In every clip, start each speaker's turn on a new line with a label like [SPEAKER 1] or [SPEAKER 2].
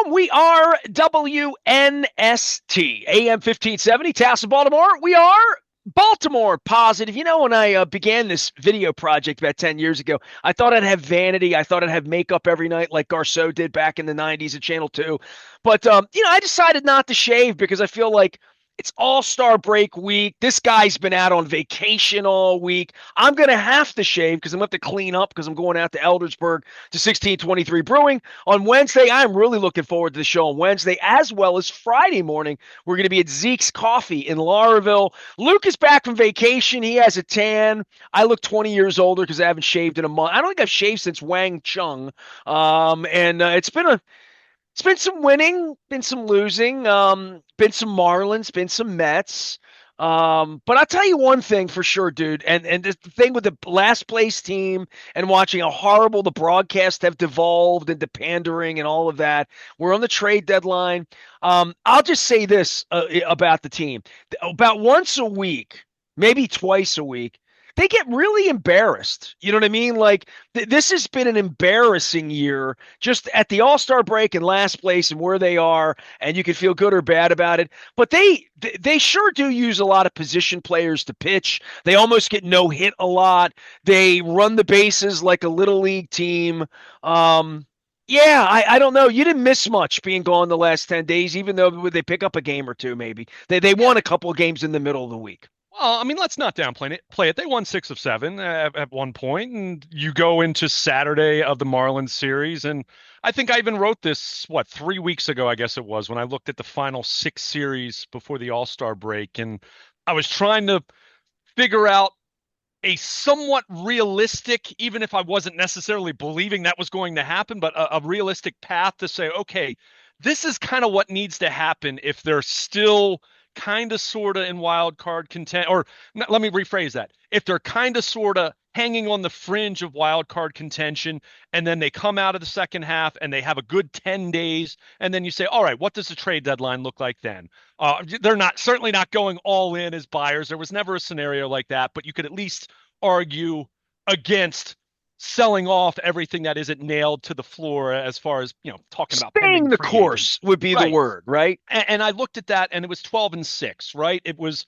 [SPEAKER 1] home. We are WNST, AM 1570, Tassel, Baltimore. We are Baltimore positive. You know, when I began this video project about 10 years ago, I thought I'd have vanity. I thought I'd have makeup every night like Garceau did back in the 90s at Channel 2. But, I decided not to shave because I feel like it's All-Star break week. This guy's been out on vacation all week. I'm going to have to shave because I'm going to have to clean up because I'm going out to Eldersburg to 1623 Brewing on Wednesday. I'm really looking forward to the show on Wednesday, as well as Friday morning. We're going to be at Zeke's Coffee in Lauraville. Luke is back from vacation. He has a tan. I look 20 years older because I haven't shaved in a month. I don't think I've shaved since Wang Chung. It's been some winning, been some losing, been some Marlins, been some Mets. But I'll tell you one thing for sure, dude. And the thing with the last place team and watching how horrible the broadcasts have devolved into pandering and all of that. We're on the trade deadline. I'll just say this about the team. About once a week, maybe twice a week, they get really embarrassed. You know what I mean? Like this has been an embarrassing year just at the All-Star break and last place and where they are, and you can feel good or bad about it. But they sure do use a lot of position players to pitch. They almost get no hit a lot. They run the bases like a little league team. Yeah, I don't know. You didn't miss much being gone the last 10 days, even though they pick up a game or two, maybe. They won a couple of games in the middle of the week.
[SPEAKER 2] Well, I mean, let's not downplay it. Play it. They won 6 of 7 at one point, and you go into Saturday of the Marlins series, and I think I even wrote this 3 weeks ago, I guess it was, when I looked at the final 6 series before the All-Star break, and I was trying to figure out a somewhat realistic, even if I wasn't necessarily believing that was going to happen, but a realistic path to say, okay, this is kind of what needs to happen if they're still kind of sort of in wild card content, or let me rephrase that. If they're kind of sort of hanging on the fringe of wild card contention, and then they come out of the second half and they have a good 10 days, and then you say, all right, what does the trade deadline look like then? They're certainly not going all in as buyers. There was never a scenario like that, but you could at least argue against selling off everything that isn't nailed to the floor as far as, talking about
[SPEAKER 1] Staying
[SPEAKER 2] pending
[SPEAKER 1] the
[SPEAKER 2] free
[SPEAKER 1] course
[SPEAKER 2] agents.
[SPEAKER 1] would be the
[SPEAKER 2] Right.
[SPEAKER 1] word, right?
[SPEAKER 2] And I looked at that, and it was 12-6, right? It was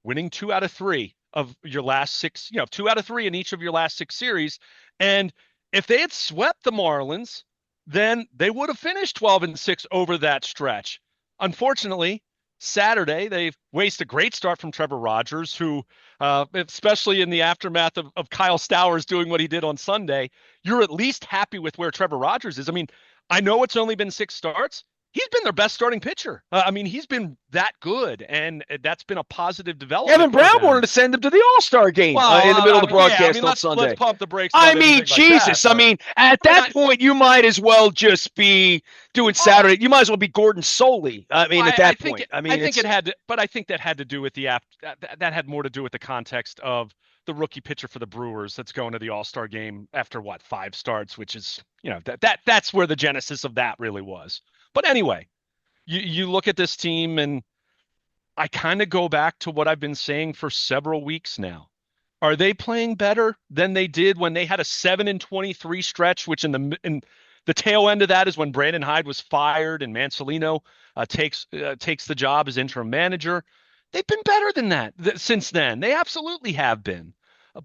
[SPEAKER 2] winning 2 out of 3 of your last 6, 2 out of 3 in each of your last 6 series. And if they had swept the Marlins, then they would have finished 12-6 over that stretch. Unfortunately, Saturday, they waste a great start from Trevor Rogers, who, especially in the aftermath of Kyle Stowers doing what he did on Sunday, you're at least happy with where Trevor Rogers is. I mean, I know it's only been 6 starts. He's been their best starting pitcher. I mean, he's been that good, and that's been a positive development
[SPEAKER 1] Evan
[SPEAKER 2] for
[SPEAKER 1] Brown wanted
[SPEAKER 2] them.
[SPEAKER 1] to send him to the All-Star game
[SPEAKER 2] Well,
[SPEAKER 1] in the middle of the
[SPEAKER 2] yeah, I
[SPEAKER 1] broadcast
[SPEAKER 2] mean,
[SPEAKER 1] on
[SPEAKER 2] let's
[SPEAKER 1] Sunday.
[SPEAKER 2] pump the brakes
[SPEAKER 1] I
[SPEAKER 2] about
[SPEAKER 1] mean,
[SPEAKER 2] anything like that.
[SPEAKER 1] Jesus. I
[SPEAKER 2] But
[SPEAKER 1] mean, at
[SPEAKER 2] I mean,
[SPEAKER 1] that point, you might as well just be doing
[SPEAKER 2] oh,
[SPEAKER 1] Saturday. You might as well be Gordon Soley. I
[SPEAKER 2] well,
[SPEAKER 1] mean, at
[SPEAKER 2] I
[SPEAKER 1] that
[SPEAKER 2] think
[SPEAKER 1] point, I
[SPEAKER 2] I
[SPEAKER 1] mean,
[SPEAKER 2] think it
[SPEAKER 1] it's
[SPEAKER 2] had to, but I think that had to do with the app. That had more to do with the context of the rookie pitcher for the Brewers that's going to the All-Star game after 5 starts, which is, that's where the genesis of that really was. But anyway, you look at this team, and I kind of go back to what I've been saying for several weeks now. Are they playing better than they did when they had a 7-23 stretch, which in the tail end of that is when Brandon Hyde was fired and Mansolino takes the job as interim manager. They've been better than that since then. They absolutely have been.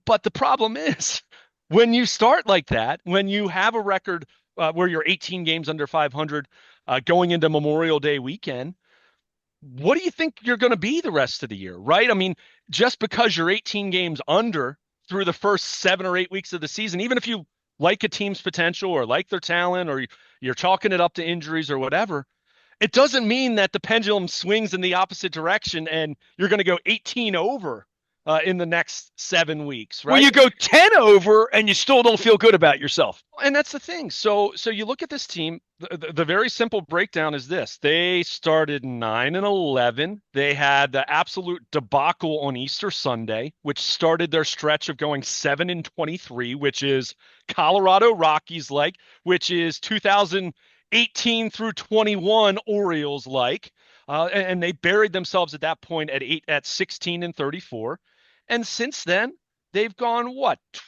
[SPEAKER 2] But the problem is when you start like that, when you have a record where you're 18 games under 500 going into Memorial Day weekend, what do you think you're going to be the rest of the year, right? I mean, just because you're 18 games under through the first 7 or 8 weeks of the season, even if you like a team's potential or like their talent, or you're chalking it up to injuries or whatever, it doesn't mean that the pendulum swings in the opposite direction and you're going to go 18 over in the next 7 weeks,
[SPEAKER 1] when
[SPEAKER 2] right?
[SPEAKER 1] you go 10 over and you still don't feel good about yourself.
[SPEAKER 2] And that's the thing. So you look at this team. The very simple breakdown is this: they started 9-11. They had the absolute debacle on Easter Sunday, which started their stretch of going 7-23, which is Colorado Rockies like, which is 2018 through 21 Orioles like, and they buried themselves at that point at 16-34. And since then, they've gone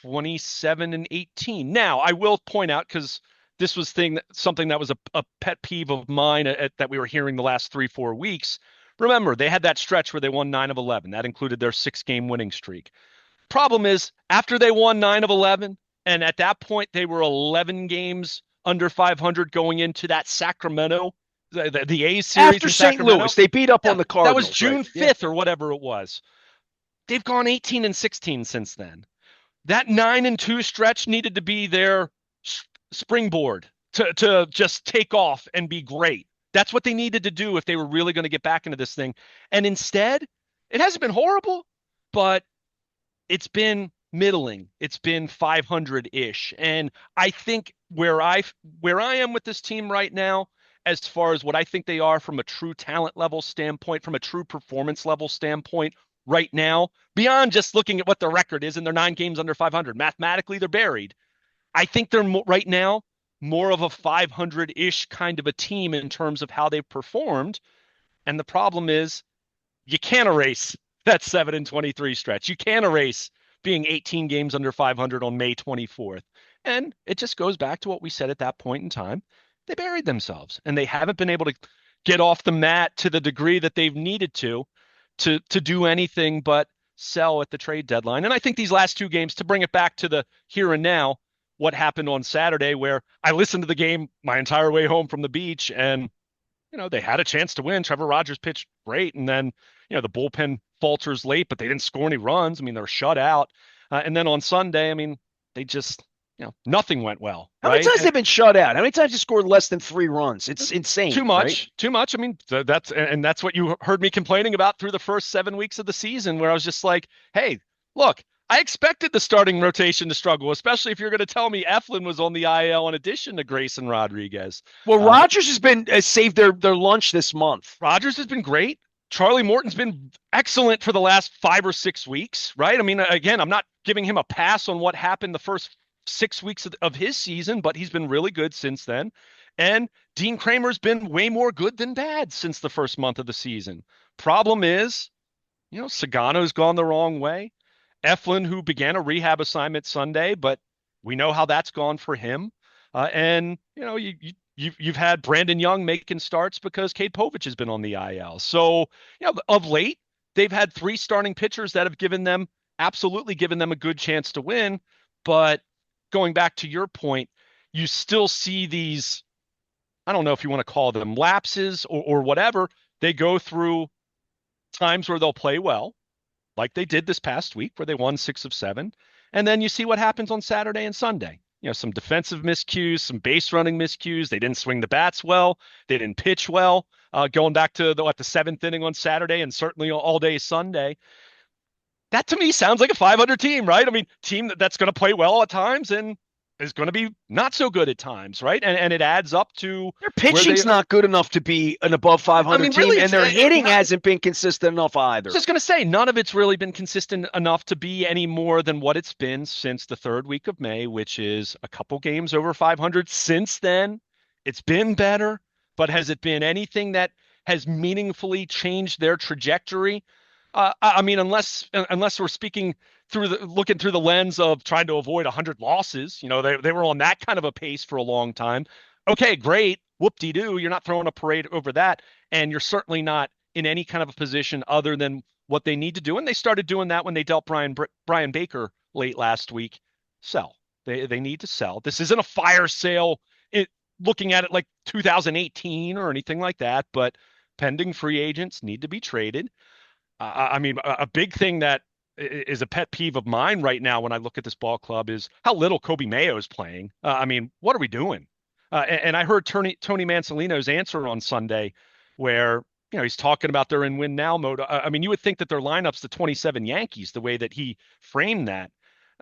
[SPEAKER 2] 27-18. Now, I will point out, because this was something that was a pet peeve of mine that we were hearing the last 3-4 weeks. Remember, they had that stretch where they won 9 of 11. That included their 6-game winning streak. Problem is, after they won 9 of 11, and at that point they were 11 games under 500 going into that Sacramento, the A's series
[SPEAKER 1] After
[SPEAKER 2] in
[SPEAKER 1] St.
[SPEAKER 2] Sacramento.
[SPEAKER 1] Louis, they beat up
[SPEAKER 2] Yeah,
[SPEAKER 1] on the
[SPEAKER 2] that was
[SPEAKER 1] Cardinals, right?
[SPEAKER 2] June
[SPEAKER 1] Yeah.
[SPEAKER 2] 5th or whatever it was. They've gone 18 and 16 since then. That 9-2 stretch needed to be their springboard to just take off and be great. That's what they needed to do if they were really going to get back into this thing. And instead, it hasn't been horrible, but it's been middling. It's been 500-ish. And I think where I am with this team right now, as far as what I think they are from a true talent level standpoint, from a true performance level standpoint right now, beyond just looking at what their record is and they're 9 games under 500, mathematically they're buried. I think they're right now more of a 500-ish kind of a team in terms of how they've performed. And the problem is you can't erase that 7-23 stretch. You can't erase being 18 games under 500 on May 24th. And it just goes back to what we said at that point in time. They buried themselves and they haven't been able to get off the mat to the degree that they've needed to do anything but sell at the trade deadline. And I think these last 2 games, to bring it back to the here and now, what happened on Saturday, where I listened to the game my entire way home from the beach, and they had a chance to win. Trevor Rogers pitched great, and then the bullpen falters late, but they didn't score any runs. I mean, they were shut out. And then on Sunday, I mean, they just nothing went well.
[SPEAKER 1] How
[SPEAKER 2] right?
[SPEAKER 1] many times they've been shut out? How many times you scored less than 3 runs? It's insane.
[SPEAKER 2] Too much,
[SPEAKER 1] right?
[SPEAKER 2] too much. I mean, that's what you heard me complaining about through the first 7 weeks of the season, where I was just like, hey, look, I expected the starting rotation to struggle, especially if you're going to tell me Eflin was on the IL in addition to Grayson Rodriguez.
[SPEAKER 1] Well, Rogers has saved their lunch this month.
[SPEAKER 2] Rogers has been great. Charlie Morton's been excellent for the last 5 or 6 weeks, right? I mean, again, I'm not giving him a pass on what happened the first 6 weeks of his season, but he's been really good since then. And Dean Kramer's been way more good than bad since the first month of the season. Problem is, Sagano's gone the wrong way. Eflin, who began a rehab assignment Sunday, but we know how that's gone for him. And you've had Brandon Young making starts because Cade Povich has been on the IL. So of late they've had 3 starting pitchers that have absolutely given them a good chance to win. But going back to your point, you still see these, I don't know if you want to call them lapses or whatever. They go through times where they'll play well, like they did this past week where they won 6 of 7. And then you see what happens on Saturday and Sunday. Some defensive miscues, some base running miscues. They didn't swing the bats well. They didn't pitch well. Going back to the 7th inning on Saturday and certainly all day Sunday. That to me sounds like a 500 team, right? I mean, team that's going to play well at times and is going to be not so good at times, right? And it adds up to
[SPEAKER 1] their pitching's not good enough to be an above 500 team,
[SPEAKER 2] really,
[SPEAKER 1] and their hitting hasn't been consistent enough either.
[SPEAKER 2] I was just going to say, none of it's really been consistent enough to be any more than what it's been since the 3rd week of May, which is a couple games over 500. Since then, it's been better, but has it been anything that has meaningfully changed their trajectory? I mean, unless we're looking through the lens of trying to avoid 100 losses, they were on that kind of a pace for a long time. Okay, great. Whoop-de-doo. You're not throwing a parade over that. And you're certainly not in any kind of a position other than what they need to do. And they started doing that when they dealt Brian Baker late last week. Sell. They need to sell. This isn't a fire sale looking at it like 2018 or anything like that, but pending free agents need to be traded. I mean, a big thing that is a pet peeve of mine right now when I look at this ball club is how little Kobe Mayo is playing. I mean, what are we doing? And I heard Tony Mansolino's answer on Sunday where, he's talking about they're in win now mode. I mean, you would think that their lineup's the 27 Yankees, the way that he framed that.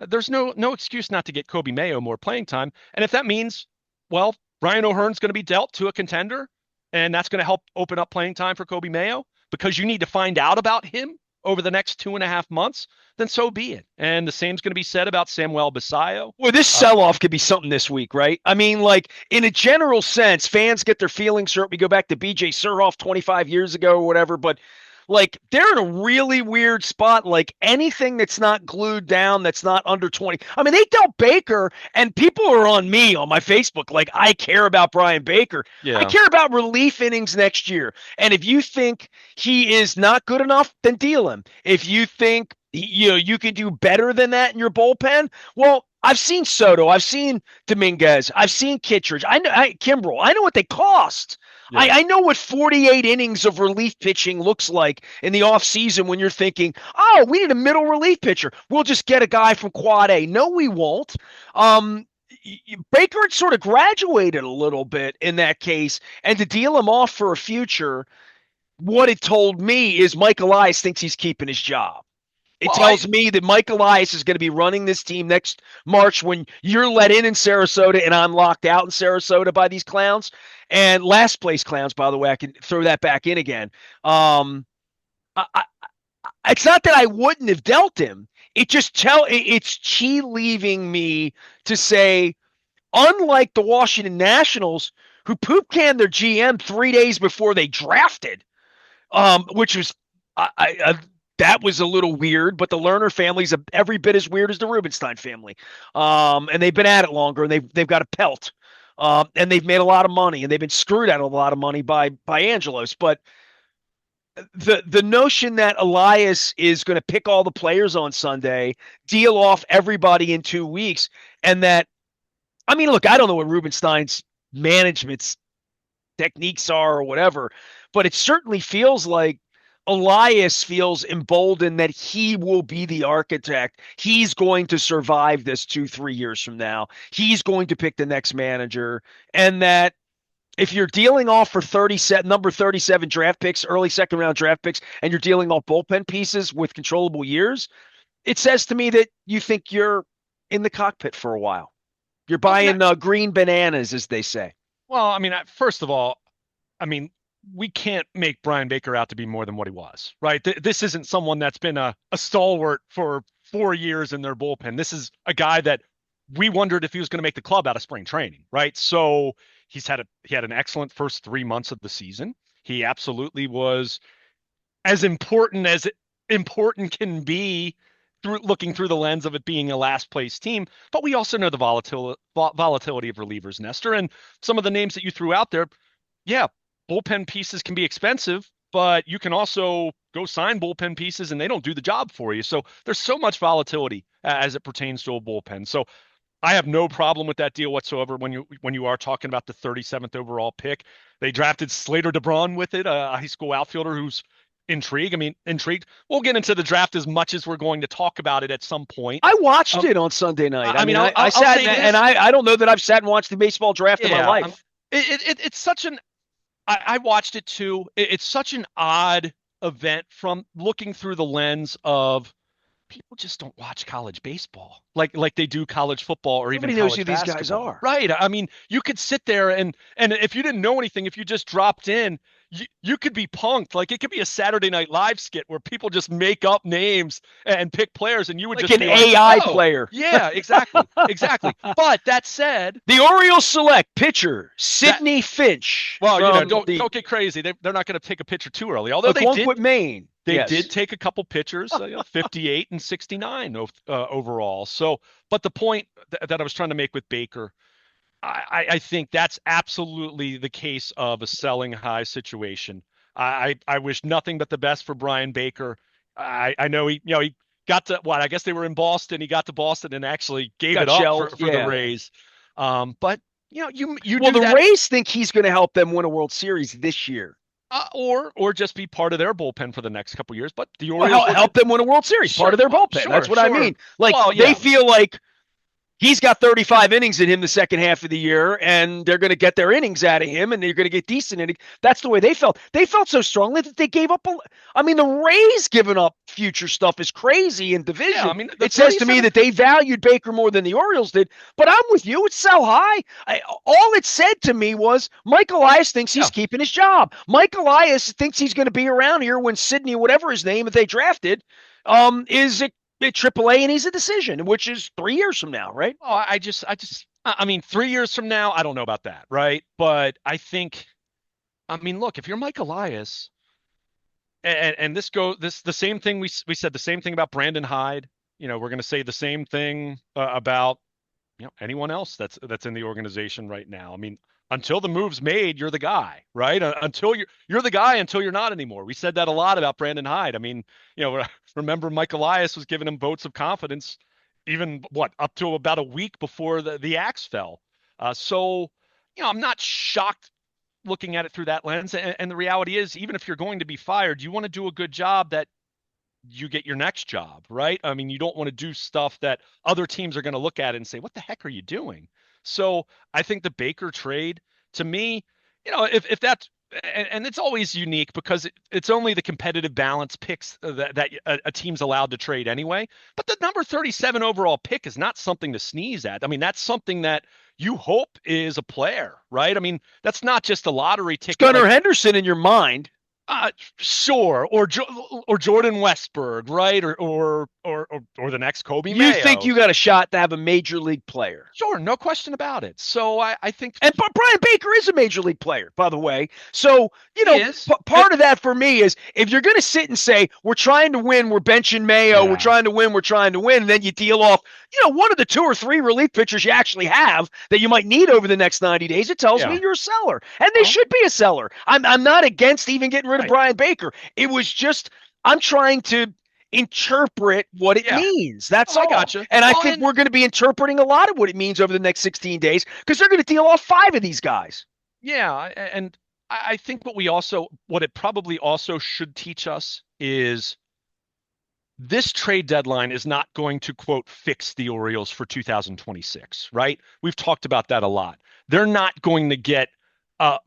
[SPEAKER 2] There's no excuse not to get Kobe Mayo more playing time. And if that means, well, Ryan O'Hearn's going to be dealt to a contender, and that's going to help open up playing time for Kobe Mayo, because you need to find out about him over the next 2.5 months, then so be it. And the same's going to be said about Samuel Basayo.
[SPEAKER 1] Well, this sell-off could be something this week, right? I mean, like, in a general sense, fans get their feelings hurt. We go back to B.J. Surhoff 25 years ago or whatever, but Like they're in a really weird spot. Like anything that's not glued down, that's not under 20. I mean, they dealt Baker, and people are on me on my Facebook. Like I care about Brian Baker. I
[SPEAKER 2] Yeah.
[SPEAKER 1] care about relief innings next year. And if you think he is not good enough, then deal him. If you think you can do better than that in your bullpen, well, I've seen Soto, I've seen Dominguez, I've seen Kittredge, Kimbrel. I know what they cost. I,
[SPEAKER 2] Yeah.
[SPEAKER 1] I know what 48 innings of relief pitching looks like in the offseason when you're thinking, oh, we need a middle relief pitcher. We'll just get a guy from Quad A. No, we won't. Um, Baker had sort of graduated a little bit in that case, and to deal him off for a future, what it told me is Mike Elias thinks he's keeping his job. It
[SPEAKER 2] Well, I
[SPEAKER 1] tells me that Mike Elias is going to be running this team next March when you're let in Sarasota and I'm locked out in Sarasota by these clowns. And last place clowns, by the way, I can throw that back in again. I, I, it's not that I wouldn't have dealt him. It's chi leaving me to say, unlike the Washington Nationals, who poop canned their GM 3 days before they drafted, which was that was a little weird, but the Lerner family's every bit as weird as the Rubenstein family. And they've been at it longer, and they've got a pelt. And they've made a lot of money, and they've been screwed out of a lot of money by Angelos. But the notion that Elias is going to pick all the players on Sunday, deal off everybody in 2 weeks, and that I mean, look, I don't know what Rubenstein's management's techniques are or whatever, but it certainly feels like Elias feels emboldened that he will be the architect. He's going to survive this 2, 3 years from now. He's going to pick the next manager. And that if you're dealing off for 37, number 37 draft picks, early second round draft picks, and you're dealing off bullpen pieces with controllable years, it says to me that you think you're in the cockpit for a while. You're
[SPEAKER 2] I mean,
[SPEAKER 1] buying green bananas, as they say.
[SPEAKER 2] first of all, I mean, we can't make Brian Baker out to be more than what he was, right? This isn't someone that's been a stalwart for 4 years in their bullpen. This is a guy that we wondered if he was going to make the club out of spring training, right? So he had an excellent first 3 months of the season. He absolutely was as important can be through looking through the lens of it being a last place team. But we also know the volatility of relievers, Nestor, and some of the names that you threw out there. Yeah, bullpen pieces can be expensive, but you can also go sign bullpen pieces and they don't do the job for you. So there's so much volatility as it pertains to a bullpen. So I have no problem with that deal whatsoever when you are talking about the 37th overall pick. They drafted Slater DeBron with it, a high school outfielder who's intrigued. We'll get into the draft as much as we're going to talk about it at some point.
[SPEAKER 1] I watched it on Sunday night. I
[SPEAKER 2] I'll
[SPEAKER 1] sat
[SPEAKER 2] say
[SPEAKER 1] and
[SPEAKER 2] this.
[SPEAKER 1] I don't know that I've sat and watched the baseball draft in my
[SPEAKER 2] Yeah,
[SPEAKER 1] life.
[SPEAKER 2] it's such an I watched it too. It's such an odd event from looking through the lens of people just don't watch college baseball like they do college football or even
[SPEAKER 1] Nobody knows who
[SPEAKER 2] college
[SPEAKER 1] these guys
[SPEAKER 2] basketball.
[SPEAKER 1] are.
[SPEAKER 2] Right. I mean, you could sit there and if you didn't know anything, if you just dropped in, you could be punked. Like it could be a Saturday Night Live skit where people just make up names and pick players and you would
[SPEAKER 1] Like
[SPEAKER 2] just
[SPEAKER 1] an
[SPEAKER 2] be like,
[SPEAKER 1] AI
[SPEAKER 2] "Oh,
[SPEAKER 1] player.
[SPEAKER 2] yeah, exactly. Exactly." But that said,
[SPEAKER 1] The Orioles select pitcher
[SPEAKER 2] that
[SPEAKER 1] Sidney Finch
[SPEAKER 2] well,
[SPEAKER 1] from the
[SPEAKER 2] don't get crazy. They're not going to take a pitcher too early. Although
[SPEAKER 1] Oakwood, Maine.
[SPEAKER 2] they did
[SPEAKER 1] Yes.
[SPEAKER 2] take a couple pitchers, 58 and 69 overall. So, but the point that I was trying to make with Baker, I think that's absolutely the case of a selling high situation. I wish nothing but the best for Brian Baker. I know he got to what I guess they were in Boston. He got to Boston and actually gave
[SPEAKER 1] Got
[SPEAKER 2] it up
[SPEAKER 1] shelved.
[SPEAKER 2] for the
[SPEAKER 1] Yeah.
[SPEAKER 2] Rays. But you
[SPEAKER 1] Well,
[SPEAKER 2] do
[SPEAKER 1] the
[SPEAKER 2] that.
[SPEAKER 1] Rays think he's going to help them win a World Series this year.
[SPEAKER 2] Or just be part of their bullpen for the next couple years. But the
[SPEAKER 1] Well,
[SPEAKER 2] Orioles
[SPEAKER 1] help them win a World Series.
[SPEAKER 2] sure,
[SPEAKER 1] Part of their bullpen.
[SPEAKER 2] sure,
[SPEAKER 1] That's what I
[SPEAKER 2] sure.
[SPEAKER 1] mean. Like
[SPEAKER 2] Well,
[SPEAKER 1] they
[SPEAKER 2] yeah,
[SPEAKER 1] feel like he's got 35 innings in him the second half of the year, and they're going to get their innings out of him, and they're going to get decent innings. That's the way they felt. They felt so strongly that they gave up. I mean, the Rays giving up future stuff is crazy in
[SPEAKER 2] yeah. I
[SPEAKER 1] division.
[SPEAKER 2] mean, the
[SPEAKER 1] It says to me
[SPEAKER 2] 37th.
[SPEAKER 1] that they valued Baker more than the Orioles did. But I'm with you. It's sell high. All it said to me was Mike Elias thinks he's
[SPEAKER 2] Yeah.
[SPEAKER 1] keeping his job. Mike Elias thinks he's going to be around here when Sidney, whatever his name that they drafted, is at AAA and he's a decision, which is 3 years from now, right?
[SPEAKER 2] Oh, I mean, 3 years from now, I don't know about that, right? But I mean, look, if you're Mike Elias, and this the same thing we said the same thing about Brandon Hyde. We're going to say the same thing about anyone else that's in the organization right now. I mean, until the move's made, you're the guy, right? Until you're the guy until you're not anymore. We said that a lot about Brandon Hyde. I mean, remember Mike Elias was giving him votes of confidence, even up to about a week before the axe fell. So, I'm not shocked looking at it through that lens. And the reality is, even if you're going to be fired, you want to do a good job that you get your next job, right? I mean, you don't want to do stuff that other teams are going to look at and say, what the heck are you doing? So I think the Baker trade, to me, if that's, and it's always unique because it's only the competitive balance picks that a team's allowed to trade anyway. But the number 37 overall pick is not something to sneeze at. I mean, that's something that you hope is a player, right? I mean, that's not just a lottery
[SPEAKER 1] It's
[SPEAKER 2] ticket.
[SPEAKER 1] Gunnar
[SPEAKER 2] Like,
[SPEAKER 1] Henderson in your mind.
[SPEAKER 2] sure, or Jordan Westberg, right, or the next Kobe
[SPEAKER 1] You think
[SPEAKER 2] Mayo.
[SPEAKER 1] you got a shot to have a major league player.
[SPEAKER 2] Sure, no question about it. So I think
[SPEAKER 1] And Brian Baker is a major league player, by the way. So,
[SPEAKER 2] he is.
[SPEAKER 1] part of that for me is if you're going to sit and say, we're trying to win, we're benching Mayo, we're
[SPEAKER 2] Yeah,
[SPEAKER 1] trying to win, and then you deal off, one of the two or three relief pitchers you actually have that you might need over the next 90 days, it tells me
[SPEAKER 2] yeah.
[SPEAKER 1] you're a seller. And they
[SPEAKER 2] Well,
[SPEAKER 1] should be a seller. I'm not against even getting rid of
[SPEAKER 2] right.
[SPEAKER 1] Brian Baker. It was just, I'm trying to interpret what it
[SPEAKER 2] Yeah.
[SPEAKER 1] means. That's
[SPEAKER 2] Oh, I
[SPEAKER 1] all.
[SPEAKER 2] gotcha.
[SPEAKER 1] And I
[SPEAKER 2] Well,
[SPEAKER 1] think we're going to be interpreting a lot of what it means over the next 16 days because they're going to deal off five of these guys.
[SPEAKER 2] yeah, and I think what it probably also should teach us is this trade deadline is not going to quote fix the Orioles for 2026, right? We've talked about that a lot. They're not going to get uh,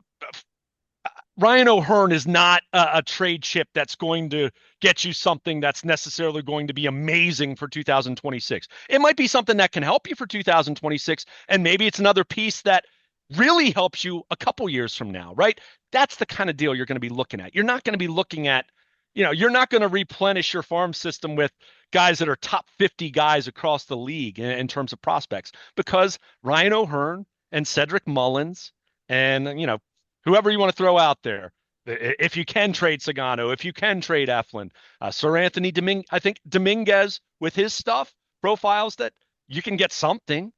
[SPEAKER 2] Ryan O'Hearn is not a trade chip that's going to get you something that's necessarily going to be amazing for 2026. It might be something that can help you for 2026, and maybe it's another piece that really helps you a couple years from now, right? That's the kind of deal you're going to be looking at. You're not going to be looking at, you're not going to replenish your farm system with guys that are top 50 guys across the league in terms of prospects because Ryan O'Hearn and Cedric Mullins and, whoever you want to throw out there. If you can trade Sagano, if you can trade Eflin, Sir Anthony Dominguez, I think Dominguez with his stuff profiles that you can get something.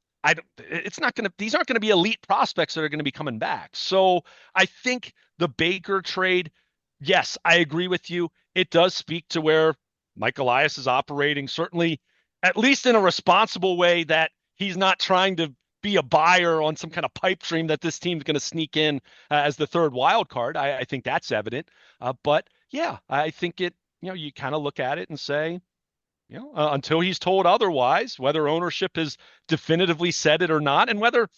[SPEAKER 2] It's not going to. These aren't going to be elite prospects that are going to be coming back. So I think the Baker trade, yes, I agree with you. It does speak to where Mike Elias is operating, certainly, at least in a responsible way that he's not trying to be a buyer on some kind of pipe dream that this team's going to sneak in as the third wild card. I think that's evident. But yeah, I think you kind of look at it and say, until he's told otherwise, whether ownership has definitively said it or not, and whether,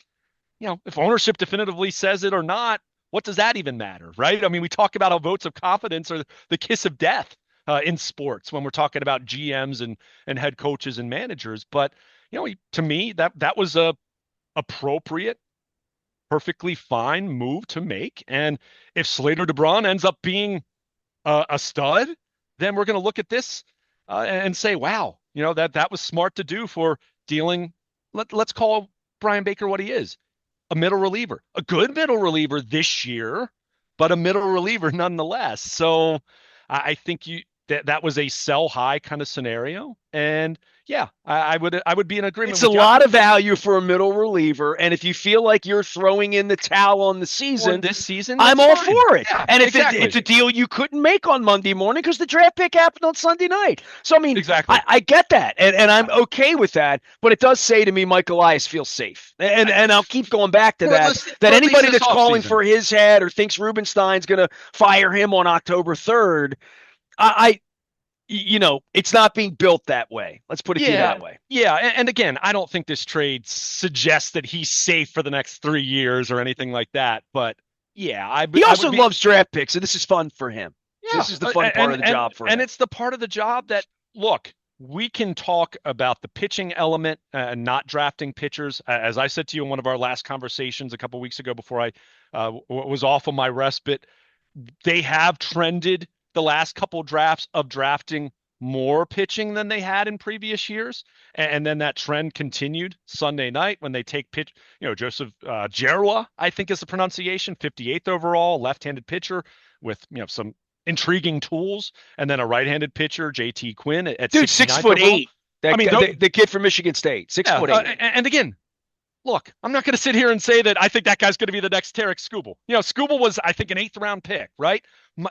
[SPEAKER 2] if ownership definitively says it or not, what does that even matter, right? I mean, we talk about how votes of confidence are the kiss of death in sports when we're talking about GMs and head coaches and managers. But, to me, that was a appropriate, perfectly fine move to make. And if Slater DeBron ends up being a stud, then we're going to look at this and say, wow, that was smart to do for dealing. Let's call Brian Baker what he is, a middle reliever, a good middle reliever this year, but a middle reliever nonetheless. So I think that was a sell high kind of scenario. And yeah, I would be in agreement
[SPEAKER 1] It's a
[SPEAKER 2] with you.
[SPEAKER 1] lot of value for a middle reliever. And if you feel like you're throwing in the towel on the
[SPEAKER 2] For
[SPEAKER 1] season,
[SPEAKER 2] this season,
[SPEAKER 1] I'm
[SPEAKER 2] that's
[SPEAKER 1] all
[SPEAKER 2] fine.
[SPEAKER 1] for it.
[SPEAKER 2] Yeah,
[SPEAKER 1] And if
[SPEAKER 2] exactly.
[SPEAKER 1] it's a deal you couldn't make on Monday morning because the draft pick happened on Sunday night. So, I mean,
[SPEAKER 2] Exactly.
[SPEAKER 1] I get that. And I'm okay with that. But it does say to me, Mike Elias feels safe. And I'll keep going back to that
[SPEAKER 2] For at least
[SPEAKER 1] anybody
[SPEAKER 2] this
[SPEAKER 1] that's calling
[SPEAKER 2] offseason.
[SPEAKER 1] for his head or thinks Rubenstein's going to fire him on October 3rd, I it's not being built that way. Let's put it to you
[SPEAKER 2] Yeah.
[SPEAKER 1] that way.
[SPEAKER 2] Yeah. And again, I don't think this trade suggests that he's safe for the next 3 years or anything like that. But yeah,
[SPEAKER 1] He
[SPEAKER 2] I
[SPEAKER 1] also
[SPEAKER 2] would be,
[SPEAKER 1] loves draft picks, and this is fun for him.
[SPEAKER 2] yeah.
[SPEAKER 1] This is the fun part of the job for
[SPEAKER 2] And
[SPEAKER 1] him.
[SPEAKER 2] it's the part of the job that, look, we can talk about the pitching element and not drafting pitchers. As I said to you in one of our last conversations a couple of weeks ago before I was off of my respite, they have trended the last couple drafts of drafting more pitching than they had in previous years. And then that trend continued Sunday night when they take pitch, Joseph Jerwa, I think is the pronunciation, 58th overall, left-handed pitcher with, some intriguing tools, and then a right-handed pitcher, JT Quinn at
[SPEAKER 1] Dude, six
[SPEAKER 2] 69th
[SPEAKER 1] foot
[SPEAKER 2] overall.
[SPEAKER 1] eight.
[SPEAKER 2] I
[SPEAKER 1] That
[SPEAKER 2] mean,
[SPEAKER 1] the kid from Michigan State, six
[SPEAKER 2] yeah.
[SPEAKER 1] foot eight.
[SPEAKER 2] And again, look, I'm not going to sit here and say that I think that guy's going to be the next Tarek Skubal. Skubal was, I think, an 8th-round pick, right?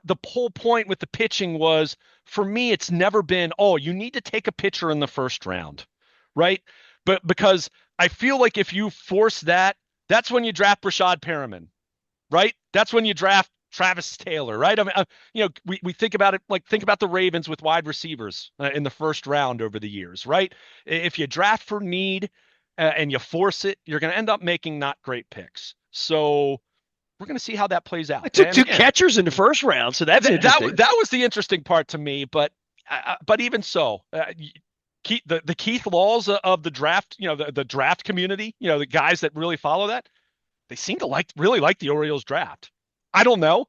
[SPEAKER 2] The whole point with the pitching was, for me, it's never been, oh, you need to take a pitcher in the first round, right? But because I feel like if you force that, that's when you draft Brashad Perriman, right? That's when you draft Travis Taylor, right? I mean, we think about it like think about the Ravens with wide receivers in the first round over the years, right? If you draft for need and you force it, you're going to end up making not great picks. So we're going to see how that plays
[SPEAKER 1] I
[SPEAKER 2] out.
[SPEAKER 1] took
[SPEAKER 2] And
[SPEAKER 1] two
[SPEAKER 2] again,
[SPEAKER 1] catchers in the first round, so that's interesting.
[SPEAKER 2] that was the interesting part to me. But even so, the Keith Laws of the draft, the draft community, the guys that really follow that, they seem to really like the Orioles draft. I don't know.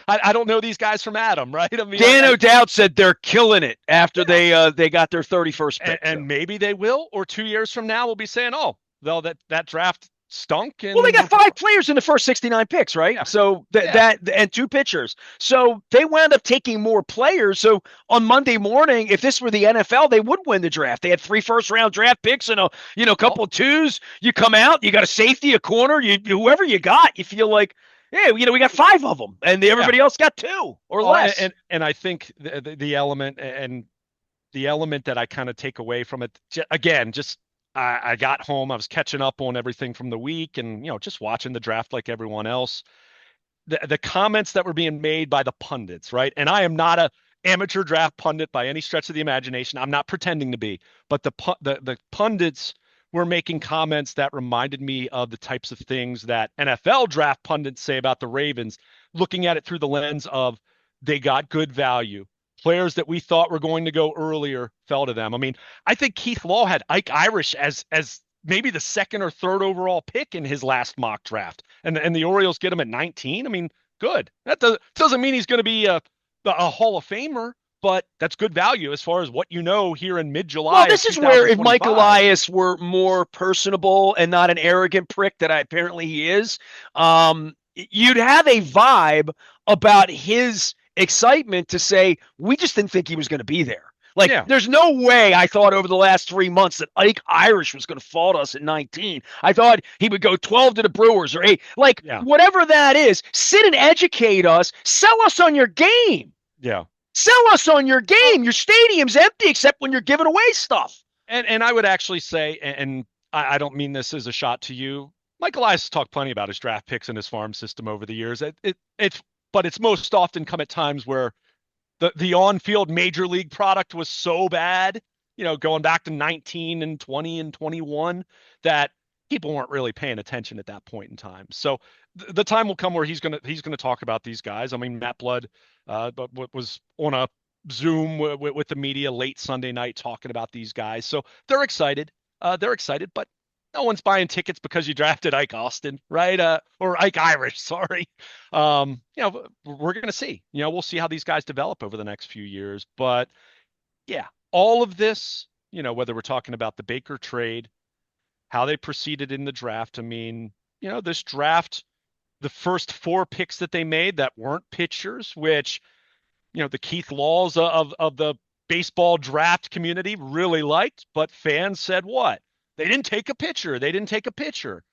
[SPEAKER 2] I don't know these guys from Adam, right? I mean,
[SPEAKER 1] Dan O'Dowd said they're killing it after
[SPEAKER 2] yeah.
[SPEAKER 1] they got their 31st pick.
[SPEAKER 2] And maybe they will, or 2 years from now we'll be saying, oh, though that draft stunk. And
[SPEAKER 1] Well, they got 5 players in the first 69 picks, right?
[SPEAKER 2] Yeah.
[SPEAKER 1] So
[SPEAKER 2] Yeah.
[SPEAKER 1] that and 2 pitchers. So they wound up taking more players. So on Monday morning, if this were the NFL, they would win the draft. They had 3 first-round draft picks and a couple of twos. You come out, you got a safety, a corner, whoever you got, you feel like, yeah, we got 5 of them, and everybody else got 2 or less.
[SPEAKER 2] And I think the element and the element that I kind of take away from it, again, just I got home, I was catching up on everything from the week, and just watching the draft like everyone else. The comments that were being made by the pundits, right? And I am not a amateur draft pundit by any stretch of the imagination. I'm not pretending to be, but the pundits were making comments that reminded me of the types of things that NFL draft pundits say about the Ravens, looking at it through the lens of they got good value. Players that we thought were going to go earlier fell to them. I mean, I think Keith Law had Ike Irish as maybe the 2nd or 3rd overall pick in his last mock draft, and the Orioles get him at 19. I mean, good. That doesn't mean he's going to be a Hall of Famer, but that's good value as far as what here in mid-July.
[SPEAKER 1] Well, this is where if Mike Elias were more personable and not an arrogant prick that apparently he is, you'd have a vibe about his excitement to say, we just didn't think he was going to be there. Like, There's no way I thought over the last 3 months that Ike Irish was going to fall to us at 19. I thought he would go 12 to the Brewers or 8. Like, whatever that is, sit and educate us. Sell us on your game.
[SPEAKER 2] Yeah.
[SPEAKER 1] Sell us on your game. Your stadium's empty except when you're giving away stuff.
[SPEAKER 2] And I would actually say, and I don't mean this as a shot to you, Mike Elias has talked plenty about his draft picks and his farm system over the years. But it's most often come at times where the on-field major league product was so bad, going back to 19 and 20 and 21, that people weren't really paying attention at that point in time. So the time will come where he's gonna talk about these guys. I mean, Matt Blood was on a Zoom with the media late Sunday night talking about these guys. So they're excited. But no one's buying tickets because you drafted Ike Austin, right? Or Ike Irish, sorry. We're going to see. We'll see how these guys develop over the next few years. But yeah, all of this, whether we're talking about the Baker trade, how they proceeded in the draft. I mean, this draft, the first 4 picks that they made that weren't pitchers, which, the Keith Laws of the baseball draft community really liked, but fans said what? They didn't take a pitcher.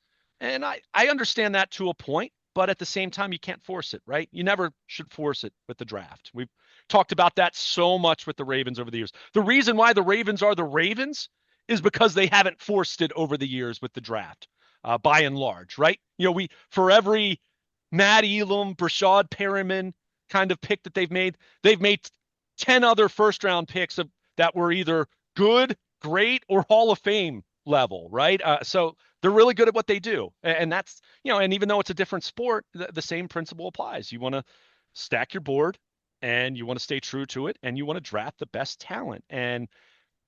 [SPEAKER 2] And I understand that to a point, but at the same time, you can't force it, right? You never should force it with the draft. We've talked about that so much with the Ravens over the years. The reason why the Ravens are the Ravens is because they haven't forced it over the years with the draft, by and large, right? For every Matt Elam, Brashad Perriman kind of pick that they've made 10 other first-round picks that were either good, great, or Hall of Fame level, right? So they're really good at what they do. And that's, and even though it's a different sport, the same principle applies. You want to stack your board and you want to stay true to it and you want to draft the best talent. And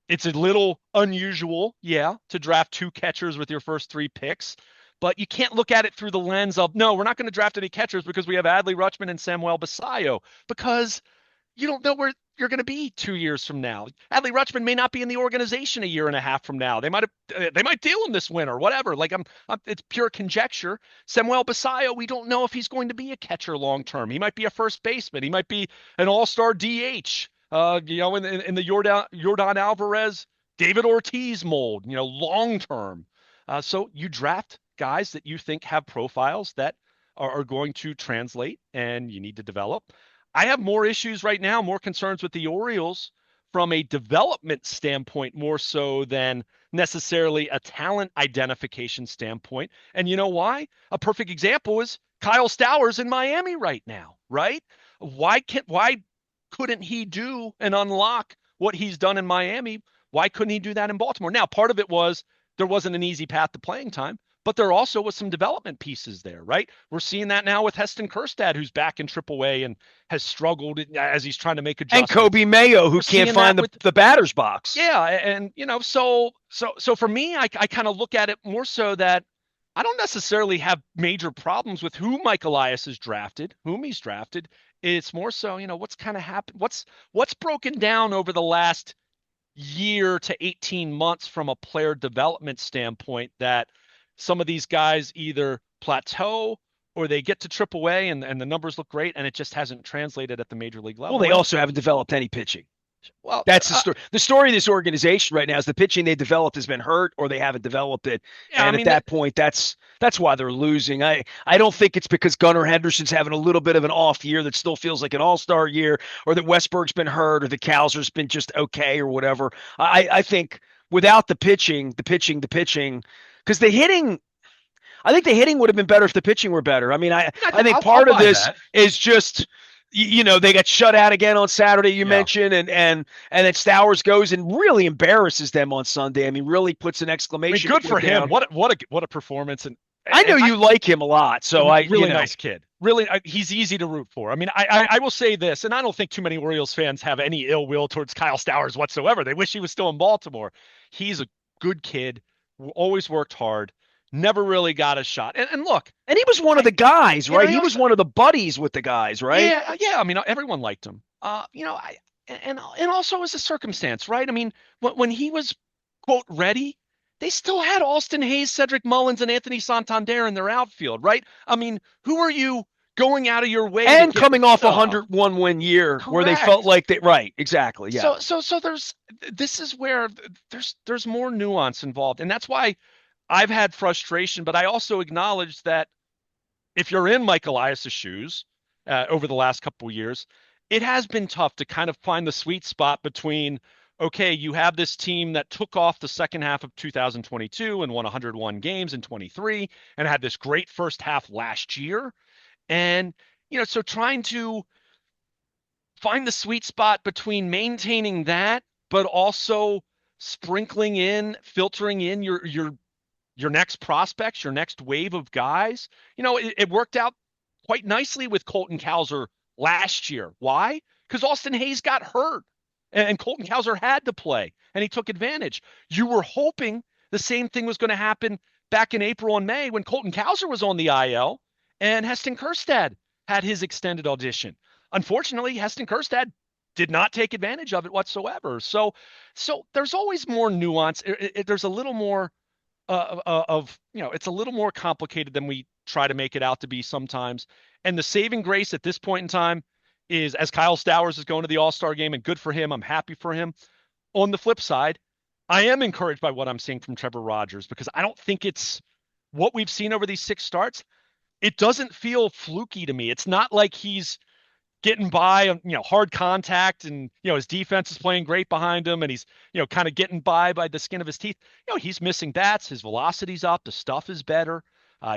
[SPEAKER 2] it's a little unusual, to draft 2 catchers with your first 3 picks, but you can't look at it through the lens of, no, we're not going to draft any catchers because we have Adley Rutschman and Samuel Basayo, because you don't know where you're going to be 2 years from now. Adley Rutschman may not be in the organization a year and a half from now. They might deal him this winter, whatever. Like it's pure conjecture. Samuel Basayo, we don't know if he's going to be a catcher long term. He might be a first baseman. He might be an all-star DH. In the Yordan Alvarez, David Ortiz mold. Long term. So you draft guys that you think have profiles that are going to translate, and you need to develop. I have more issues right now, more concerns with the Orioles from a development standpoint, more so than necessarily a talent identification standpoint. And you know why? A perfect example is Kyle Stowers in Miami right now, right? Why couldn't he do and unlock what he's done in Miami? Why couldn't he do that in Baltimore? Now, part of it was there wasn't an easy path to playing time, but there also was some development pieces there, right? We're seeing that now with Heston Kjerstad, who's back in AAA and has struggled as he's trying to make adjustments.
[SPEAKER 1] And Kobe Mayo, who can't find the batter's box.
[SPEAKER 2] Yeah, and so for me, I kind of look at it more so that I don't necessarily have major problems with who Mike Elias has drafted, whom he's drafted. It's more so, what's kind of happened, what's broken down over the last year to 18 months from a player development standpoint, that some of these guys either plateau or they get to AAA and the numbers look great and it just hasn't translated at the major league level.
[SPEAKER 1] Well, they also haven't developed any pitching.
[SPEAKER 2] Well,
[SPEAKER 1] that's the story. The story of this organization right now is the pitching they developed has been hurt or they haven't developed it. Yeah, and at that point, that's why they're losing. I don't think it's because Gunnar Henderson's having a little bit of an off year that still feels like an all-star year, or that Westberg's been hurt, or the Cowser's been just okay or whatever. I think without the pitching, because the hitting, I think the hitting would have been better if the pitching were better. I mean, I think part of this is just, they got shut out again on Saturday, you mentioned, and then Stowers goes and really embarrasses them on Sunday. I mean, really puts an exclamation.
[SPEAKER 2] Good for him. What a performance. And
[SPEAKER 1] I know you like him a lot, so
[SPEAKER 2] really nice kid. Really, he's easy to root for. I mean, I will say this, and I don't think too many Orioles fans have any ill will towards Kyle Stowers whatsoever. They wish he was still in Baltimore. He's a good kid, always worked hard. Never really got a shot. And look.
[SPEAKER 1] And he was one of the guys, right? He was one of the buddies with the guys, right?
[SPEAKER 2] Yeah. I mean, everyone liked him. And also as a circumstance, right? I mean, when he was, quote, ready, they still had Alston Hayes, Cedric Mullins, and Anthony Santander in their outfield, right? I mean, who are you going out of your way
[SPEAKER 1] and coming off a 101-win year? Correct. Where they felt like they right, exactly. Yeah.
[SPEAKER 2] So this is where there's more nuance involved. And that's why I've had frustration, but I also acknowledge that if you're in Mike Elias' shoes over the last couple of years, it has been tough to kind of find the sweet spot between, okay, you have this team that took off the second half of 2022 and won 101 games in 23 and had this great first half last year. And, so trying to find the sweet spot between maintaining that, but also sprinkling in, filtering in your next prospects, your next wave of guys. It worked out quite nicely with Colton Cowser last year. Why? Because Alston Hayes got hurt and Colton Cowser had to play and he took advantage. You were hoping the same thing was going to happen back in April and May when Colton Cowser was on the IL and Heston Kjerstad had his extended audition. Unfortunately, Heston Kjerstad did not take advantage of it whatsoever. So there's always more nuance. There's a little more it's a little more complicated than we try to make it out to be sometimes. And the saving grace at this point in time is, as Kyle Stowers is going to the All-Star game, and good for him, I'm happy for him. On the flip side, I am encouraged by what I'm seeing from Trevor Rogers, because I don't think it's what we've seen over these 6 starts. It doesn't feel fluky to me. It's not like he's getting by, hard contact and, his defense is playing great behind him and he's, kind of getting by the skin of his teeth. He's missing bats. His velocity's up. The stuff is better.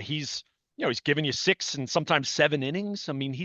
[SPEAKER 2] He's giving you 6 and sometimes 7 innings. I mean,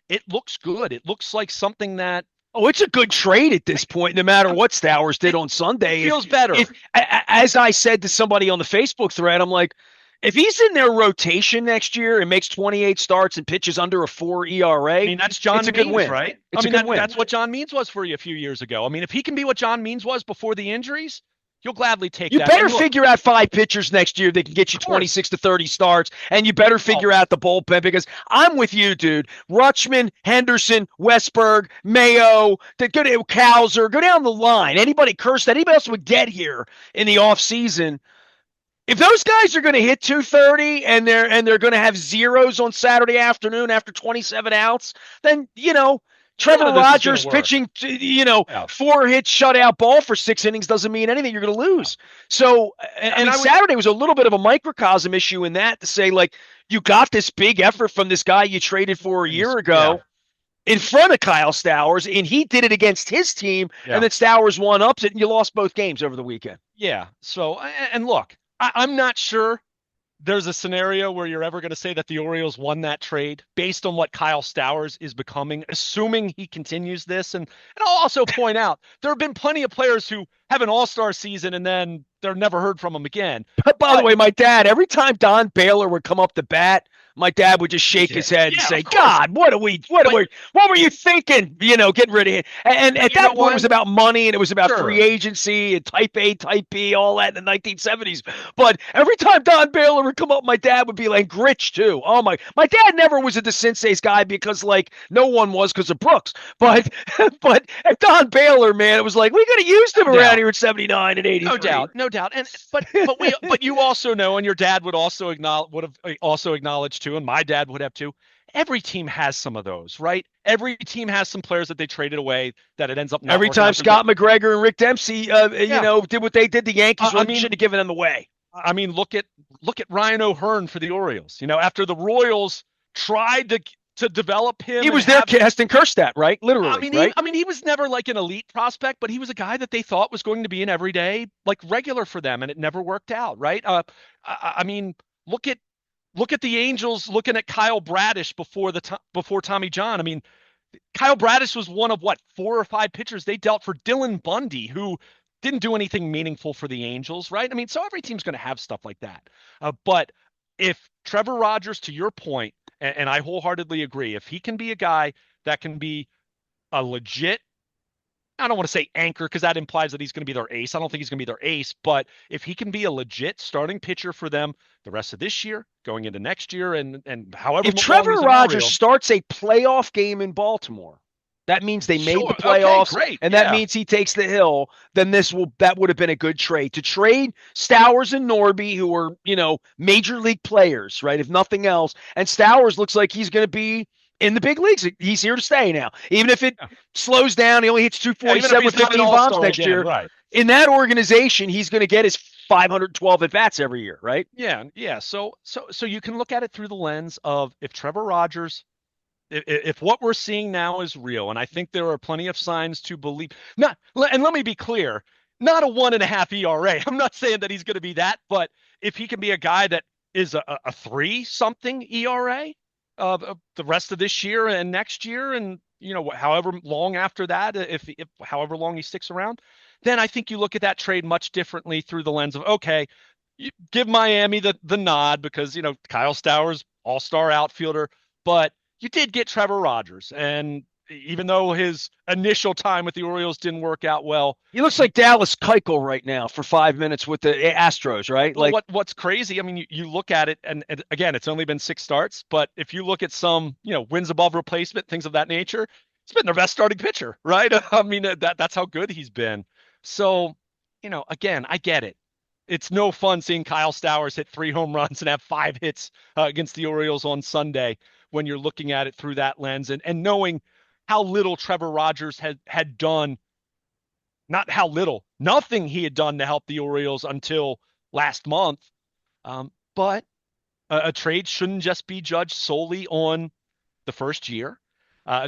[SPEAKER 2] it looks good. It looks like something that,
[SPEAKER 1] it's a good trade at this point, no matter what Stowers did on Sunday.
[SPEAKER 2] It feels better.
[SPEAKER 1] As I said to somebody on the Facebook thread, I'm like, if he's in their rotation next year and makes 28 starts and pitches under a 4 ERA,
[SPEAKER 2] I mean, that's John
[SPEAKER 1] Means,
[SPEAKER 2] win, right?
[SPEAKER 1] It's a good win.
[SPEAKER 2] That's what John Means was for you a few years ago. I mean, if he can be what John Means was before the injuries, you'll gladly take
[SPEAKER 1] You
[SPEAKER 2] that.
[SPEAKER 1] better
[SPEAKER 2] And look,
[SPEAKER 1] figure out 5 pitchers next year that can get you
[SPEAKER 2] of course,
[SPEAKER 1] 26 to 30 starts, and you better
[SPEAKER 2] oh,
[SPEAKER 1] figure out the bullpen because I'm with you, dude. Rutschman, Henderson, Westberg, Mayo, go to Cowser, go down the line. Anybody cursed that? Anybody else would get here in the offseason? If those guys are going to hit 230 and they're going to have zeros on Saturday afternoon after 27 outs, then
[SPEAKER 2] none
[SPEAKER 1] Trevor
[SPEAKER 2] of this is going to
[SPEAKER 1] Rogers
[SPEAKER 2] work.
[SPEAKER 1] pitching,
[SPEAKER 2] Yeah.
[SPEAKER 1] 4 hit shutout ball for 6 innings doesn't mean anything. You're going to lose. So,
[SPEAKER 2] I mean, I would,
[SPEAKER 1] Saturday was a little bit of a microcosm issue in that to say, like, you got this big effort from this guy you traded for a
[SPEAKER 2] and he's,
[SPEAKER 1] year
[SPEAKER 2] yeah,
[SPEAKER 1] ago in front of Kyle Stowers, and he did it against his team, and
[SPEAKER 2] yeah,
[SPEAKER 1] then Stowers one ups it, and you lost both games over the weekend.
[SPEAKER 2] yeah. So, and look, I'm not sure there's a scenario where you're ever going to say that the Orioles won that trade based on what Kyle Stowers is becoming, assuming he continues this. And I'll also point out there have been plenty of players who have an all-star season and then they're never heard from them again.
[SPEAKER 1] But by the
[SPEAKER 2] But
[SPEAKER 1] way, my dad, every time Don Baylor would come up to bat, my dad would just shake
[SPEAKER 2] yeah,
[SPEAKER 1] his head and
[SPEAKER 2] yeah,
[SPEAKER 1] say,
[SPEAKER 2] of course.
[SPEAKER 1] "God,
[SPEAKER 2] But
[SPEAKER 1] what were you thinking? Getting rid of him." And at
[SPEAKER 2] but you know
[SPEAKER 1] that point, it
[SPEAKER 2] what?
[SPEAKER 1] was about money and it was about free
[SPEAKER 2] Sure.
[SPEAKER 1] agency and Type A, Type B, all that in the 1970s. But every time Don Baylor would come up, my dad would be like, "Gritch too." Oh my dad never was a DeCinces guy because like no one was because of Brooks. But but at Don Baylor, man, it was like we could have used him
[SPEAKER 2] No
[SPEAKER 1] around
[SPEAKER 2] doubt.
[SPEAKER 1] here in '79 and
[SPEAKER 2] No
[SPEAKER 1] '83.
[SPEAKER 2] doubt, no doubt, and but you also know, and your dad would have also acknowledged too, and my dad would have too. Every team has some of those, right? Every team has some players that they traded away that it ends up not
[SPEAKER 1] Every
[SPEAKER 2] working
[SPEAKER 1] time
[SPEAKER 2] out for them.
[SPEAKER 1] Scott McGregor and Rick Dempsey,
[SPEAKER 2] Yeah,
[SPEAKER 1] did what they did, the Yankees
[SPEAKER 2] I
[SPEAKER 1] really
[SPEAKER 2] mean,
[SPEAKER 1] shouldn't have given them away.
[SPEAKER 2] look at Ryan O'Hearn for the Orioles. After the Royals tried to develop
[SPEAKER 1] He
[SPEAKER 2] him and
[SPEAKER 1] was their
[SPEAKER 2] have
[SPEAKER 1] Keston Kerstat, right? Literally, right?
[SPEAKER 2] he was never like an elite prospect, but he was a guy that they thought was going to be an everyday like regular for them, and it never worked out, right? I mean, look at the Angels looking at Kyle Bradish before Tommy John. I mean, Kyle Bradish was one of what 4 or 5 pitchers they dealt for Dylan Bundy, who didn't do anything meaningful for the Angels, right? I mean, so every team's going to have stuff like that. But if Trevor Rogers, to your point, and I wholeheartedly agree, if he can be a guy that can be a legit, I don't want to say anchor because that implies that he's going to be their ace. I don't think he's going to be their ace, but if he can be a legit starting pitcher for them the rest of this year, going into next year, and however
[SPEAKER 1] If
[SPEAKER 2] long
[SPEAKER 1] Trevor
[SPEAKER 2] he's an
[SPEAKER 1] Rogers
[SPEAKER 2] Oriole,
[SPEAKER 1] starts a playoff game in Baltimore, that means they made the
[SPEAKER 2] sure, okay,
[SPEAKER 1] playoffs,
[SPEAKER 2] great,
[SPEAKER 1] and that
[SPEAKER 2] yeah,
[SPEAKER 1] means he takes the hill. Then that would have been a good trade to trade Stowers and Norby, who are major league players, right? If nothing else, and Stowers looks like he's going to be in the big leagues. He's here to stay now, even if it
[SPEAKER 2] yeah,
[SPEAKER 1] slows down. He only hits
[SPEAKER 2] yeah. Even if
[SPEAKER 1] 247 with
[SPEAKER 2] he's not an
[SPEAKER 1] 15 bombs
[SPEAKER 2] All-Star
[SPEAKER 1] next
[SPEAKER 2] again,
[SPEAKER 1] year.
[SPEAKER 2] right?
[SPEAKER 1] In that organization, he's going to get his 512 at bats every year, right?
[SPEAKER 2] Yeah, yeah. So you can look at it through the lens of if Trevor Rogers, if what we're seeing now is real, and I think there are plenty of signs to believe. Not, and let me be clear, not a 1.5 ERA. I'm not saying that he's going to be that, but if he can be a guy that is a 3 something ERA of the rest of this year and next year, and however long after that, if however long he sticks around, then I think you look at that trade much differently through the lens of okay, you give Miami the nod because Kyle Stowers, all-star outfielder, but you did get Trevor Rogers, and even though his initial time with the Orioles didn't work out well,
[SPEAKER 1] He looks like Dallas Keuchel right now for 5 minutes with the Astros, right?
[SPEAKER 2] well,
[SPEAKER 1] Like
[SPEAKER 2] what's crazy? I mean, you look at it, and again, it's only been 6 starts, but if you look at some wins above replacement, things of that nature, he's been their best starting pitcher, right? I mean, that's how good he's been. So, again, I get it. It's no fun seeing Kyle Stowers hit 3 home runs and have 5 hits against the Orioles on Sunday when you're looking at it through that lens and knowing how little Trevor Rogers had done, not how little, nothing he had done to help the Orioles until last month. But a trade shouldn't just be judged solely on the first year.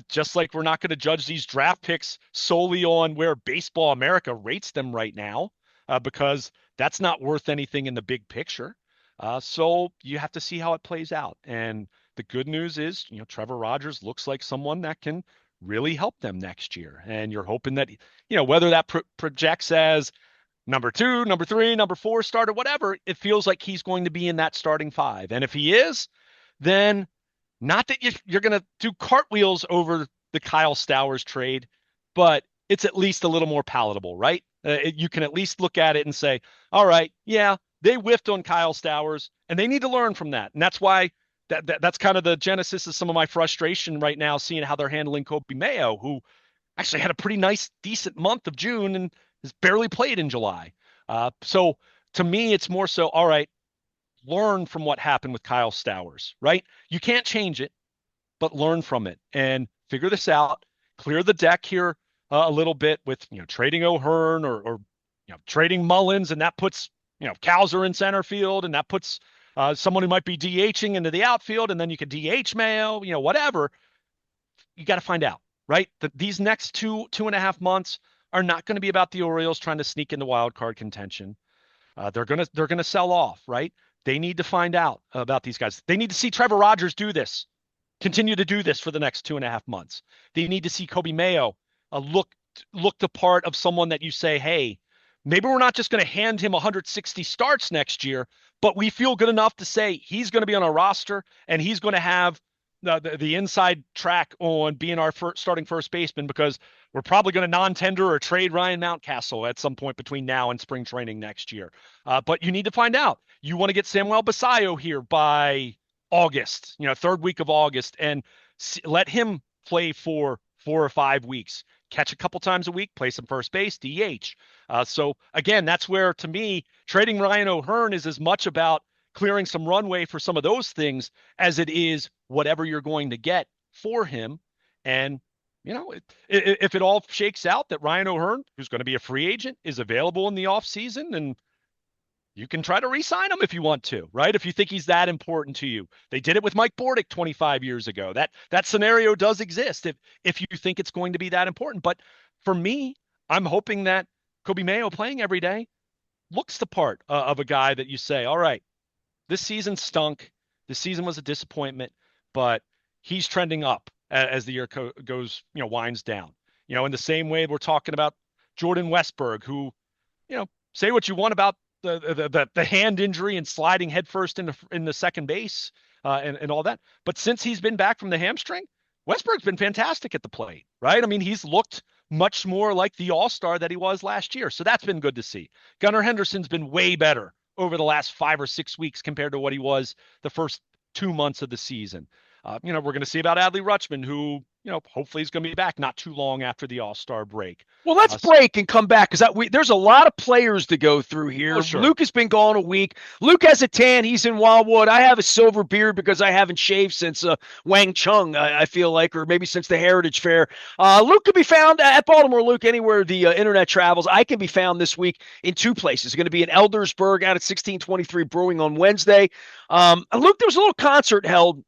[SPEAKER 2] Just like we're not going to judge these draft picks solely on where Baseball America rates them right now, because that's not worth anything in the big picture. So you have to see how it plays out. And the good news is, Trevor Rogers looks like someone that can really help them next year. And you're hoping that, whether that projects as number 2, number 3, number 4 starter, whatever, it feels like he's going to be in that starting 5. And if he is, then not that you're going to do cartwheels over the Kyle Stowers trade, but it's at least a little more palatable, right? You can at least look at it and say, all right, yeah, they whiffed on Kyle Stowers, and they need to learn from that. And that's why that's kind of the genesis of some of my frustration right now, seeing how they're handling Kobe Mayo, who actually had a pretty nice, decent month of June and has barely played in July. So to me, it's more so, all right, learn from what happened with Kyle Stowers, right? You can't change it, but learn from it and figure this out. Clear the deck here a little bit with trading O'Hearn or trading Mullins, and that puts Cowser in center field, and that puts someone who might be DHing into the outfield, and then you could DH Mayo, whatever. You got to find out, right? These next 2.5 months are not going to be about the Orioles trying to sneak into wild card contention. They're gonna sell off, right? They need to find out about these guys. They need to see Trevor Rogers do this, continue to do this for the next 2.5 months. They need to see Kobe Mayo look the part of someone that you say, hey, maybe we're not just going to hand him 160 starts next year, but we feel good enough to say he's going to be on our roster and he's going to have the inside track on being our starting first baseman, because we're probably going to non-tender or trade Ryan Mountcastle at some point between now and spring training next year. But you need to find out. You want to get Samuel Basallo here by August, third week of August, and let him play for 4 or 5 weeks. Catch a couple times a week, play some first base, DH. So again, that's where, to me, trading Ryan O'Hearn is as much about clearing some runway for some of those things as it is whatever you're going to get for him. And, if it all shakes out that Ryan O'Hearn, who's going to be a free agent, is available in the offseason, and you can try to re-sign him if you want to, right? If you think he's that important to you. They did it with Mike Bordick 25 years ago. That scenario does exist if you think it's going to be that important. But for me, I'm hoping that Kobe Mayo playing every day looks the part of a guy that you say, all right, this season stunk. This season was a disappointment, but he's trending up as the year goes, winds down. In the same way we're talking about Jordan Westberg, who, say what you want about the hand injury and sliding headfirst in the second base and all that, but since he's been back from the hamstring, Westberg's been fantastic at the plate, right? I mean, he's looked much more like the all-star that he was last year, so that's been good to see. Gunnar Henderson's been way better over the last 5 or 6 weeks compared to what he was the first 2 months of the season. We're going to see about Adley Rutschman, who, hopefully is going to be back not too long after the All-Star break.
[SPEAKER 1] Well, let's break and come back, because there's a lot of players to go through here.
[SPEAKER 2] Oh, sure.
[SPEAKER 1] Luke has been gone a week. Luke has a tan. He's in Wildwood. I have a silver beard because I haven't shaved since Wang Chung, I feel like, or maybe since the Heritage Fair. Luke can be found at Baltimore. Luke, anywhere the internet travels. I can be found this week in 2 places. It's going to be in Eldersburg out at 1623 Brewing on Wednesday. Luke, there was a little concert held.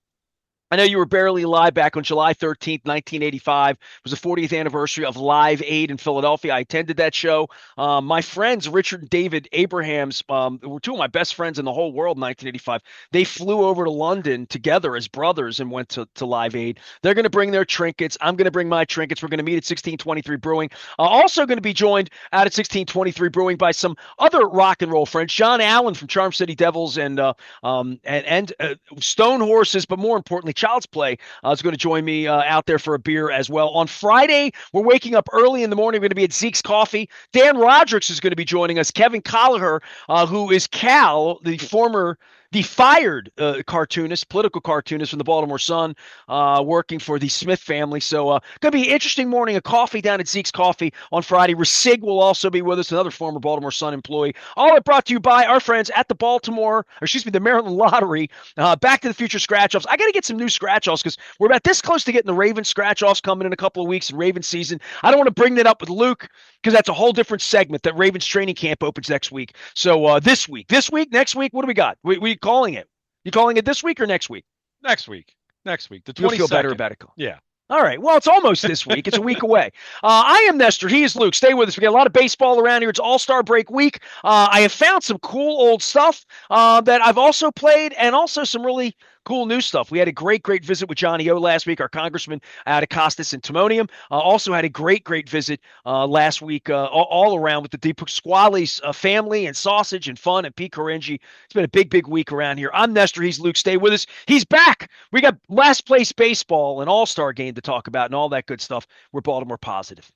[SPEAKER 1] I know you were barely alive back on July 13th, 1985. It was the 40th anniversary of Live Aid in Philadelphia. I attended that show. My friends, Richard and David Abrahams, were 2 of my best friends in the whole world in 1985. They flew over to London together as brothers and went to Live Aid. They're going to bring their trinkets. I'm going to bring my trinkets. We're going to meet at 1623 Brewing. Also going to be joined out at 1623 Brewing by some other rock and roll friends. John Allen from Charm City Devils and Stone Horses, but more importantly, Child's Play is going to join me out there for a beer as well. On Friday, we're waking up early in the morning. We're going to be at Zeke's Coffee. Dan Rodricks is going to be joining us. Kevin Colliher, who is Cal, the fired cartoonist, political cartoonist from the Baltimore Sun, working for the Smith family. So going to be an interesting morning, a coffee down at Zeke's Coffee on Friday. Rasig will also be with us, another former Baltimore Sun employee. All that brought to you by our friends at the Maryland Lottery, Back to the Future scratch-offs. I got to get some new scratch-offs because we're about this close to getting the Ravens scratch-offs coming in a couple of weeks in Ravens season. I don't want to bring that up with Luke because that's a whole different segment. That Ravens training camp opens next week. So this week, next week, what do we got? We calling it? You calling it this week or next week?
[SPEAKER 2] Next week. The 22nd.
[SPEAKER 1] You'll feel better about it.
[SPEAKER 2] Yeah.
[SPEAKER 1] All right. Well, it's almost this week. It's a week away. I am Nestor. He is Luke. Stay with us. We got a lot of baseball around here. It's All-Star break week. I have found some cool old stuff that I've also played, and also some really cool new stuff. We had a great visit with Johnny O last week, our congressman out of Costas and Timonium. Also had a great visit last week all around with the DePasquale's family and sausage and fun and Pete Coringi. It's been a big week around here. I'm Nestor. He's Luke. Stay with us. He's back. We got last place baseball and All-Star game to talk about and all that good stuff. We're Baltimore positive.